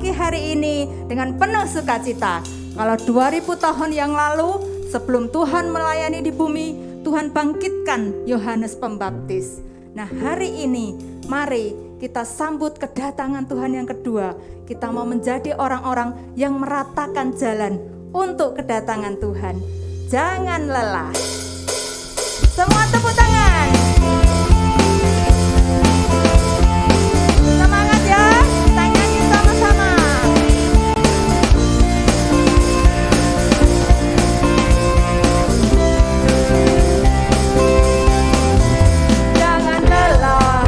pagi hari ini dengan penuh sukacita. Kalau 2000 tahun yang lalu sebelum Tuhan melayani di bumi, Tuhan bangkitkan Yohanes Pembaptis. Nah hari ini mari kita sambut kedatangan Tuhan yang kedua. Kita mau menjadi orang-orang yang meratakan jalan untuk kedatangan Tuhan. Jangan lelah. Semua tepuk tangan. Semangat ya, kita nyanyi sama-sama. Jangan lelah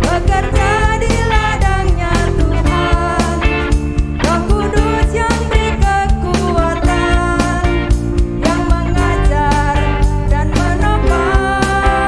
bekerja di ladangnya Tuhan. Roh Kudus yang beri kekuatan, yang mengajar dan menopang.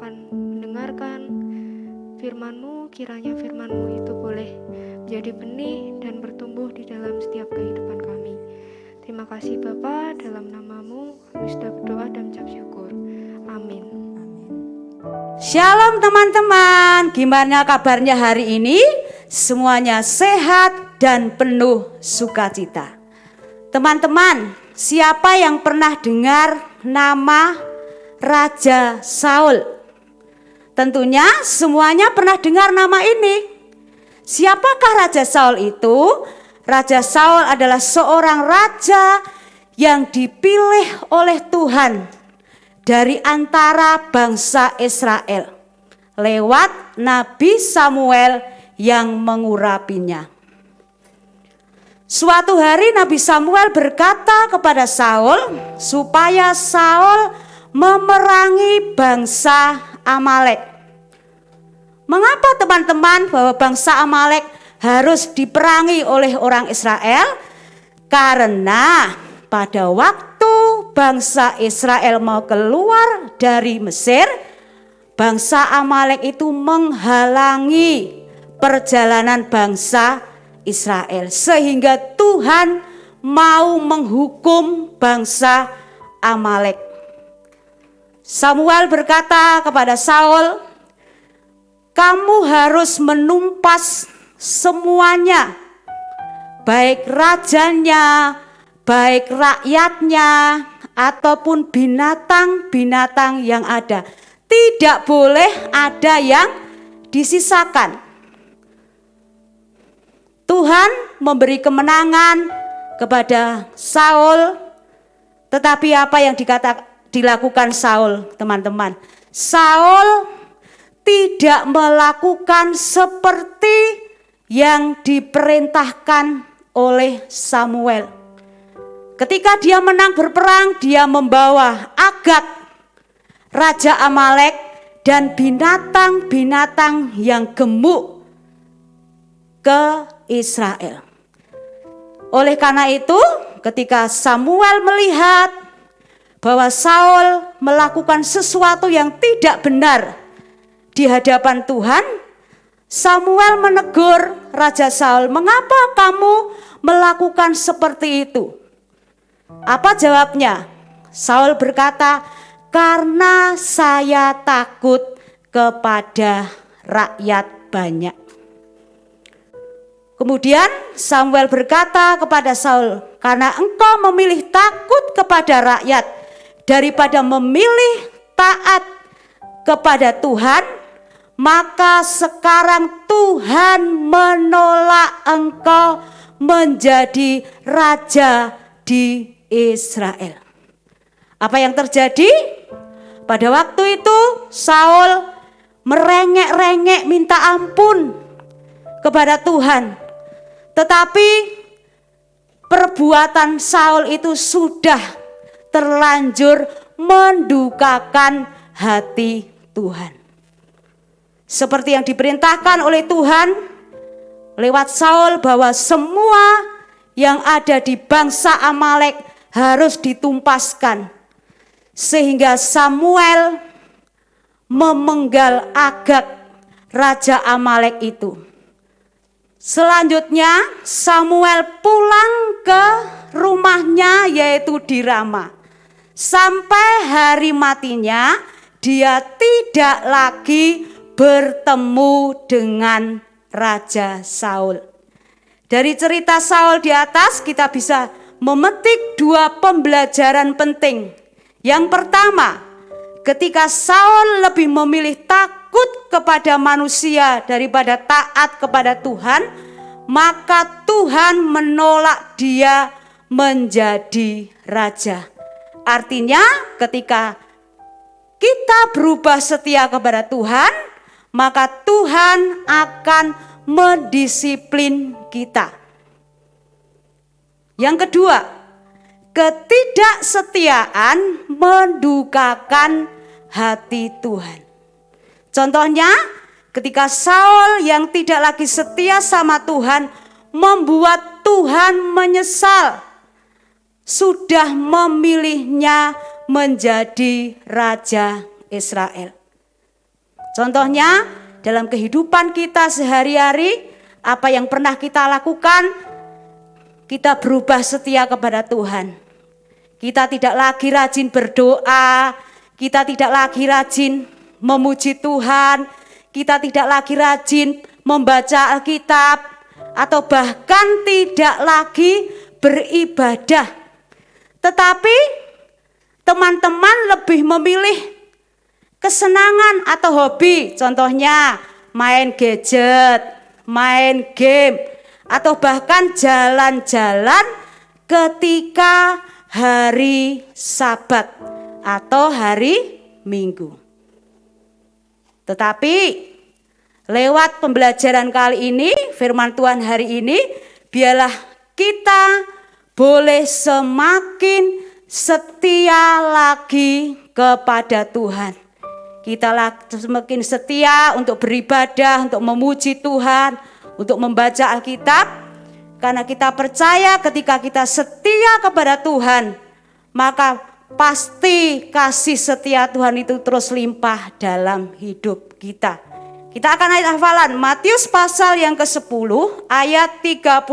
akan mendengarkan firman-Mu, kiranya firman-Mu itu boleh menjadi benih dan bertumbuh di dalam setiap kehidupan kami. Terima kasih Bapa, dalam nama-Mu kami sudah berdoa dan mengucap syukur. Amin. Shalom teman-teman, gimana kabarnya hari ini? Semuanya sehat dan penuh sukacita. Teman-teman, siapa yang pernah dengar nama Raja Saul? Tentunya semuanya pernah dengar nama ini. Siapakah Raja Saul itu? Raja Saul adalah seorang raja yang dipilih oleh Tuhan dari antara bangsa Israel lewat Nabi Samuel yang mengurapinya. Suatu hari Nabi Samuel berkata kepada Saul supaya Saul memerangi bangsa Amalek. Mengapa teman-teman bahwa bangsa Amalek harus diperangi oleh orang Israel? Karena pada waktu bangsa Israel mau keluar dari Mesir, bangsa Amalek itu menghalangi perjalanan bangsa Israel, sehingga Tuhan mau menghukum bangsa Amalek. Samuel berkata kepada Saul, "Kamu harus menumpas semuanya, baik rajanya, baik rakyatnya, ataupun binatang-binatang yang ada. Tidak boleh ada yang disisakan." Tuhan memberi kemenangan kepada Saul, tetapi apa yang dilakukan Saul, teman-teman? Saul tidak melakukan seperti yang diperintahkan oleh Samuel. Ketika dia menang berperang, dia membawa Agag, raja Amalek, dan binatang-binatang yang gemuk ke Israel. Oleh karena itu, ketika Samuel melihat bahwa Saul melakukan sesuatu yang tidak benar di hadapan Tuhan, Samuel menegur Raja Saul, "Mengapa kamu melakukan seperti itu?" Apa jawabnya? Saul berkata, "Karena saya takut kepada rakyat banyak." Kemudian Samuel berkata kepada Saul, "Karena engkau memilih takut kepada rakyat daripada memilih taat kepada Tuhan, maka sekarang Tuhan menolak engkau menjadi raja di Israel." Apa yang terjadi? Pada waktu itu Saul merengek-rengek minta ampun kepada Tuhan. Tetapi perbuatan Saul itu sudah terlanjur mendukakan hati Tuhan. Seperti yang diperintahkan oleh Tuhan lewat Saul bahwa semua yang ada di bangsa Amalek harus ditumpaskan. Sehingga Samuel memenggal Agag, raja Amalek itu. Selanjutnya Samuel pulang ke rumahnya, yaitu di Rama. Sampai hari matinya dia tidak lagi bertemu dengan Raja Saul. Dari cerita Saul di atas kita bisa memetik dua pembelajaran penting. Yang pertama, ketika Saul lebih memilih takut kepada manusia daripada taat kepada Tuhan, maka Tuhan menolak dia menjadi raja. Artinya ketika kita berubah setia kepada Tuhan, maka Tuhan akan mendisiplin kita. Yang kedua, ketidaksetiaan mendukakan hati Tuhan. Contohnya, ketika Saul yang tidak lagi setia sama Tuhan membuat Tuhan menyesal sudah memilihnya menjadi raja Israel. Contohnya dalam kehidupan kita sehari-hari, apa yang pernah kita lakukan, kita berubah setia kepada Tuhan. Kita tidak lagi rajin berdoa, kita tidak lagi rajin memuji Tuhan, kita tidak lagi rajin membaca Alkitab, atau bahkan tidak lagi beribadah. Tetapi teman-teman lebih memilih kesenangan atau hobi, contohnya main gadget, main game, atau bahkan jalan-jalan ketika hari Sabat atau hari Minggu. Tetapi lewat pembelajaran kali ini, firman Tuhan hari ini, biarlah kita boleh semakin setia lagi kepada Tuhan. Kita semakin setia untuk beribadah, untuk memuji Tuhan, untuk membaca Alkitab. Karena kita percaya ketika kita setia kepada Tuhan, maka pasti kasih setia Tuhan itu terus limpah dalam hidup kita. Kita akan ayat hafalan Matius pasal yang ke-10 ayat 39.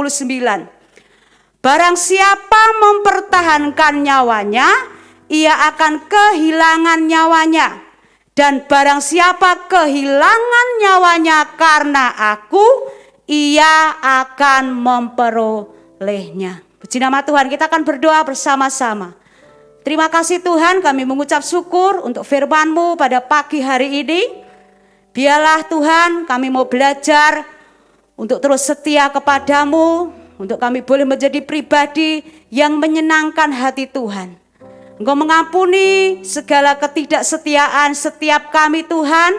Barang siapa mempertahankan nyawanya, ia akan kehilangan nyawanya. Dan barang siapa kehilangan nyawanya karena aku, ia akan memperolehnya. Puji nama Tuhan, kita akan berdoa bersama-sama. Terima kasih Tuhan, kami mengucap syukur untuk firman-Mu pada pagi hari ini. Biarlah Tuhan, kami mau belajar untuk terus setia kepadamu, untuk kami boleh menjadi pribadi yang menyenangkan hati Tuhan. Engkau mengampuni segala ketidaksetiaan setiap kami Tuhan.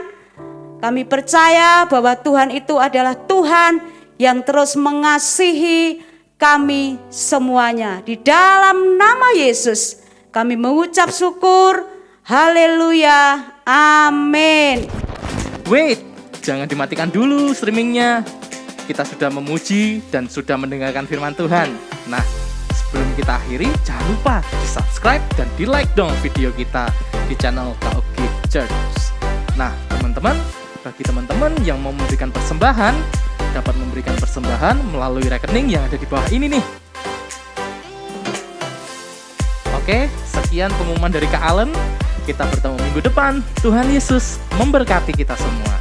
Kami percaya bahwa Tuhan itu adalah Tuhan yang terus mengasihi kami semuanya. Di dalam nama Yesus kami mengucap syukur. Haleluya. Amin. Wait, jangan dimatikan dulu streamingnya. Kita sudah memuji dan sudah mendengarkan firman Tuhan. Nah, sebelum kita akhiri, jangan lupa di subscribe dan di like dong video kita di channel KOG Church. Nah, teman-teman, bagi teman-teman yang mau memberikan persembahan, dapat memberikan persembahan melalui rekening yang ada di bawah ini nih. Oke, sekian pengumuman dari Kak Allen. Kita bertemu minggu depan. Tuhan Yesus memberkati kita semua.